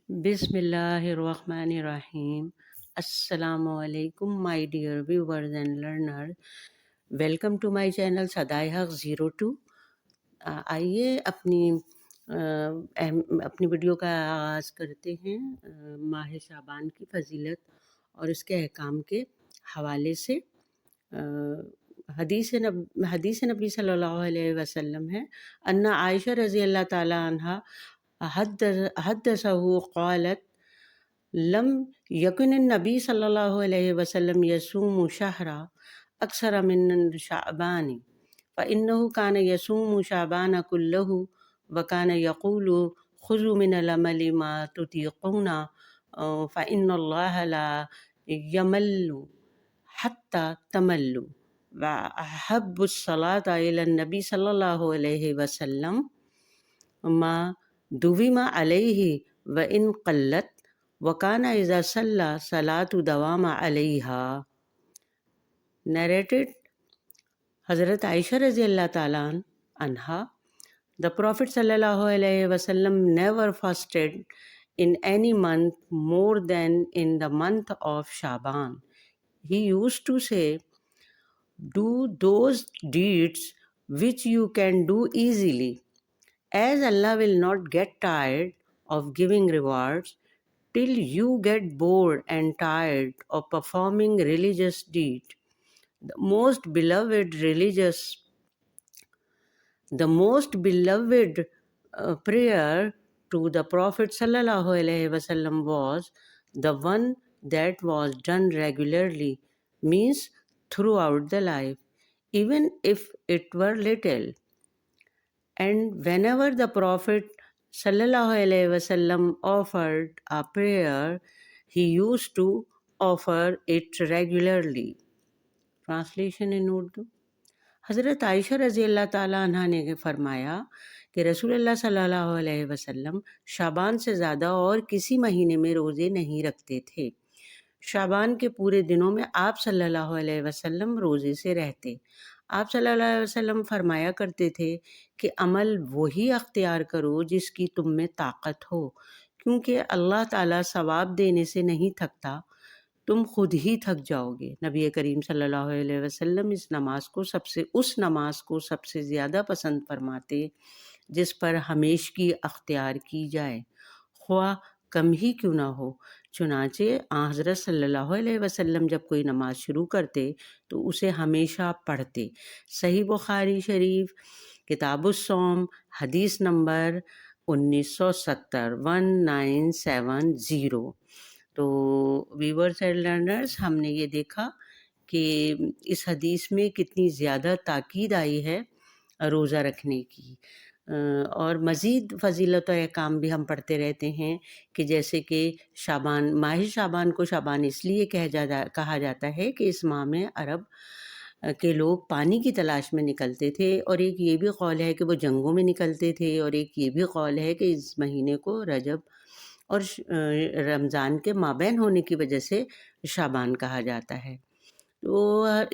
Bismillahirrahmanirrahim. Assalamu alaikum, my dear viewers and learners. Welcome to my channel Sadaiha 02. آئیے اپنی video کا آغاز کرتے ہیں ماہ شعبان کی فضیلت اور اس کے احکام کے حوالے سے۔ حدیث نبی صلی اللہ علیہ وسلم ہے ان عائشہ رضی اللہ تعالی عنہ حدثہ قالت لم یکن النبی صلی اللہ علیہ وسلم یصوم شہرا اکثر من شعبان فإنه كان يصوم شعبان كله وكان يقول خذوا من العمل ما تطيقون فإن الله لا يمل حتى تملوا وأحب الصلاة إلى النبي صلى الله عليه وسلم ما دوم عليه وإن قلت وَكَانَ إِذَا صَلَّى صَلَاةُ دَوَامَ عَلَيْهَا۔ Narrated حضرت عائشہ رضی اللہ تعالیٰ عنہا. The Prophet sallallahu alaihi wasallam never fasted in any month more than in the month of Shaban. He used to say, do those deeds which you can do easily, as Allah will not get tired of giving rewards till you get bored and tired of performing religious deeds. The most beloved prayer to the Prophet sallallahu alaihi wasallam was the one that was done regularly, means throughout the life, even if it were little. And whenever the Prophet sallallahu alaihi wasallam offered a prayer, he used to offer it regularly. Translation in Urdu. حضرت عائشہ رضی اللہ تعالیٰ عنہ نے فرمایا کہ رسول اللہ صلی اللہ علیہ وسلم شعبان سے زیادہ اور کسی مہینے میں روزے نہیں رکھتے تھے۔ شعبان کے پورے دنوں میں آپ صلی اللہ علیہ وسلم روزے سے رہتے۔ آپ صلی اللہ علیہ وسلم فرمایا کرتے تھے کہ عمل وہی اختیار کرو جس کی تم میں طاقت ہو، کیونکہ اللہ تعالیٰ ثواب دینے سے نہیں تھکتا، تم خود ہی تھک جاؤ گے۔ نبی کریم صلی اللہ علیہ وسلم اس نماز کو سب سے زیادہ پسند فرماتے جس پر ہمیشگی اختیار کی جائے، خواہ کم ہی کیوں نہ ہو۔ چنانچہ حضرت صلی اللہ علیہ وسلم جب کوئی نماز شروع کرتے تو اسے ہمیشہ پڑھتے۔ صحیح بخاری شریف کتاب الصوم حدیث نمبر 1970۔ تو ویورز اینڈ لرنرز، ہم نے یہ دیکھا کہ اس حدیث میں کتنی زیادہ تاکید آئی ہے روزہ رکھنے کی، اور مزید فضیلت و احکام بھی ہم پڑھتے رہتے ہیں کہ جیسے کہ ماہ شعبان کو شعبان اس لیے کہا جاتا ہے کہ اس ماہ میں عرب کے لوگ پانی کی تلاش میں نکلتے تھے، اور ایک یہ بھی قول ہے کہ وہ جنگوں میں نکلتے تھے، اور ایک یہ بھی قول ہے کہ اس مہینے کو رجب اور رمضان کے مابین ہونے کی وجہ سے شعبان کہا جاتا ہے۔ تو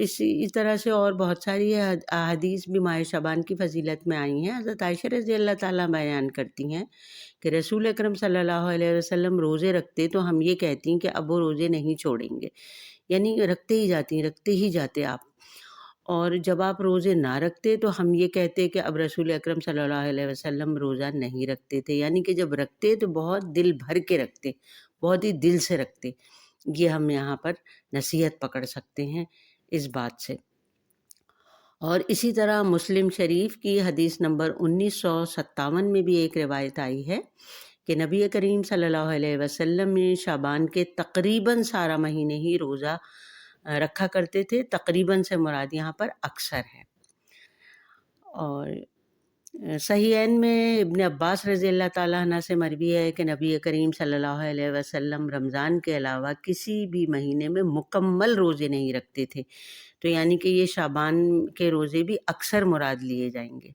اسی طرح سے اور بہت ساری احادیث بھی ماہ شعبان کی فضیلت میں آئی ہیں۔ حضرت عائشہ رضی اللہ تعالیٰ بیان کرتی ہیں کہ رسول اکرم صلی اللہ علیہ وسلم روزے رکھتے تو ہم یہ کہتی ہیں کہ اب وہ روزے نہیں چھوڑیں گے، یعنی رکھتے ہی جاتے آپ، اور جب آپ روزے نہ رکھتے تو ہم یہ کہتے کہ اب رسول اکرم صلی اللہ علیہ وسلم روزہ نہیں رکھتے تھے، یعنی کہ جب رکھتے تو بہت دل بھر کے رکھتے، بہت ہی دل سے رکھتے۔ یہ ہم یہاں پر نصیحت پکڑ سکتے ہیں اس بات سے۔ اور اسی طرح مسلم شریف کی حدیث نمبر 1957 میں بھی ایک روایت آئی ہے کہ نبی کریم صلی اللہ علیہ وسلم شعبان کے تقریباً سارا مہینے ہی روزہ رکھا کرتے تھے۔ تقریباً سے مراد یہاں پر اکثر ہے۔ اور صحیحین میں ابن عباس رضی اللہ تعالیٰ عنہ سے مروی ہے کہ نبی کریم صلی اللہ علیہ وسلم رمضان کے علاوہ کسی بھی مہینے میں مکمل روزے نہیں رکھتے تھے، تو یعنی کہ یہ شعبان کے روزے بھی اکثر مراد لیے جائیں گے۔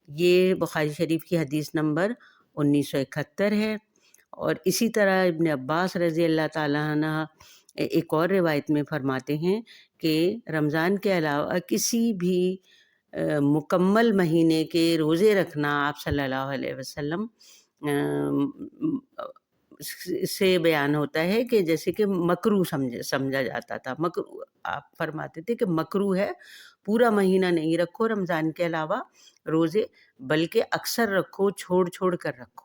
یہ بخاری شریف کی حدیث نمبر 1971 ہے۔ اور اسی طرح ابن عباس رضی اللہ تعالیٰ عنہ ایک اور روایت میں فرماتے ہیں کہ رمضان کے علاوہ کسی بھی مکمل مہینے کے روزے رکھنا آپ صلی اللہ علیہ وسلم سے بیان ہوتا ہے کہ جیسے کہ مکروہ سمجھا جاتا تھا. مکروہ آپ فرماتے تھے کہ مکروہ ہے، پورا مہینہ نہیں رکھو رمضان کے علاوہ روزے، بلکہ اکثر رکھو، چھوڑ چھوڑ کر رکھو.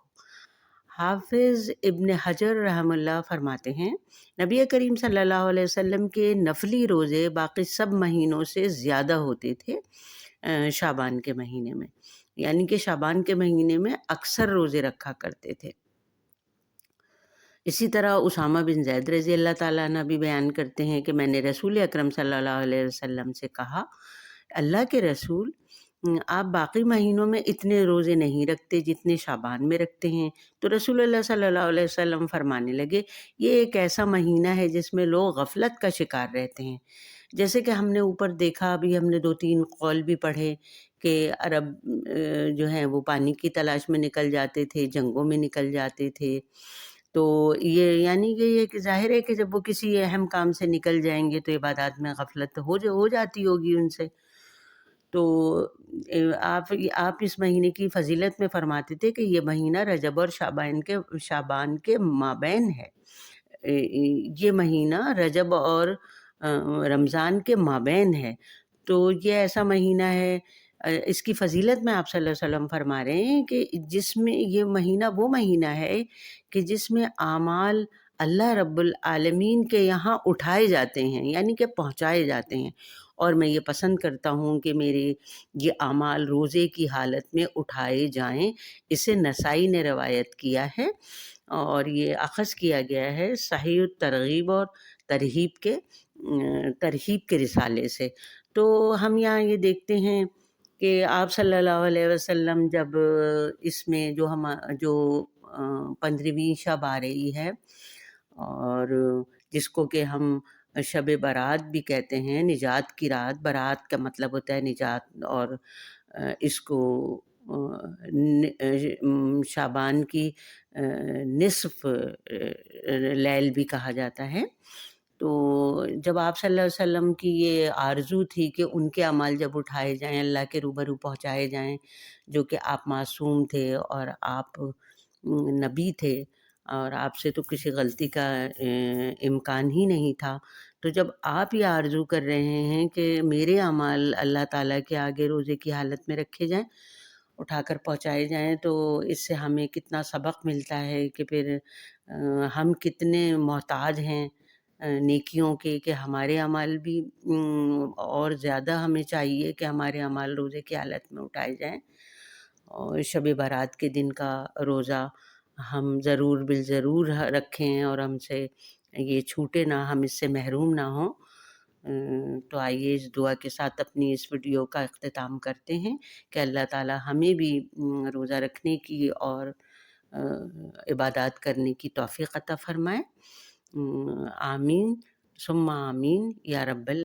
حافظ ابن حجر رحمہ اللہ فرماتے ہیں نبی کریم صلی اللہ علیہ وسلم کے نفلی روزے باقی سب مہینوں سے زیادہ ہوتے تھے شعبان کے مہینے میں، یعنی کہ شعبان کے مہینے میں اکثر روزے رکھا کرتے تھے. اسی طرح اسامہ بن زید رضی اللہ تعالیٰ عنہ بھی بیان کرتے ہیں کہ میں نے رسول اکرم صلی اللہ علیہ وسلم سے کہا، اللہ کے رسول، آپ باقی مہینوں میں اتنے روزے نہیں رکھتے جتنے شعبان میں رکھتے ہیں. تو رسول اللہ صلی اللہ علیہ وسلم فرمانے لگے، یہ ایک ایسا مہینہ ہے جس میں لوگ غفلت کا شکار رہتے ہیں. جیسے کہ ہم نے اوپر دیکھا، ابھی ہم نے 2-3 قول بھی پڑھے کہ عرب جو ہیں وہ پانی کی تلاش میں نکل جاتے تھے، جنگوں میں نکل جاتے تھے. تو یہ یعنی کہ یہ کہ ظاہر ہے کہ جب وہ کسی اہم کام سے نکل جائیں گے تو عبادات میں غفلت ہو جاتی ہوگی ان سے. تو آپ اس مہینے کی فضیلت میں فرماتے تھے کہ یہ مہینہ رجب اور شعبان کے مابین ہے. یہ مہینہ رجب اور رمضان کے مابین ہے. تو یہ ایسا مہینہ ہے، اس کی فضیلت میں آپ صلی اللہ علیہ وسلم فرما رہے ہیں کہ جس میں یہ مہینہ وہ مہینہ ہے کہ جس میں اعمال اللہ رب العالمین کے یہاں اٹھائے جاتے ہیں، یعنی کہ پہنچائے جاتے ہیں. اور میں یہ پسند کرتا ہوں کہ میرے یہ اعمال روزے کی حالت میں اٹھائے جائیں. اسے نسائی نے روایت کیا ہے اور یہ اخذ کیا گیا ہے صحیح الترغیب اور ترہیب کے رسالے سے. تو ہم یہاں یہ دیکھتے ہیں کہ آپ صلی اللہ علیہ وسلم جب اس میں جو 15ویں شب آ رہی ہے اور جس کو کہ ہم شب برات بھی کہتے ہیں، نجات کی رات، برات کا مطلب ہوتا ہے نجات، اور اس کو شعبان کی نصف لیل بھی کہا جاتا ہے. تو جب آپ صلی اللہ علیہ وسلم کی یہ آرزو تھی کہ ان کے اعمال جب اٹھائے جائیں، اللہ کے روبرو پہنچائے جائیں، جو کہ آپ معصوم تھے اور آپ نبی تھے اور آپ سے تو کسی غلطی کا امکان ہی نہیں تھا. تو جب آپ یہ آرزو کر رہے ہیں کہ میرے اعمال اللہ تعالیٰ کے آگے روزے کی حالت میں رکھے جائیں، اٹھا کر پہنچائے جائیں، تو اس سے ہمیں کتنا سبق ملتا ہے کہ پھر ہم کتنے محتاج ہیں نیکیوں کے، کہ ہمارے اعمال بھی اور زیادہ ہمیں چاہیے کہ ہمارے اعمال روزے کی حالت میں اٹھائے جائیں. اور شب برات کے دن کا روزہ ہم ضرور بالضرور رکھیں اور ہم سے یہ چھوٹے نہ، ہم اس سے محروم نہ ہوں. تو آئیے اس دعا کے ساتھ اپنی اس ویڈیو کا اختتام کرتے ہیں کہ اللہ تعالی ہمیں بھی روزہ رکھنے کی اور عبادات کرنے کی توفیق عطا فرمائے. آمین ثم آمین یا رب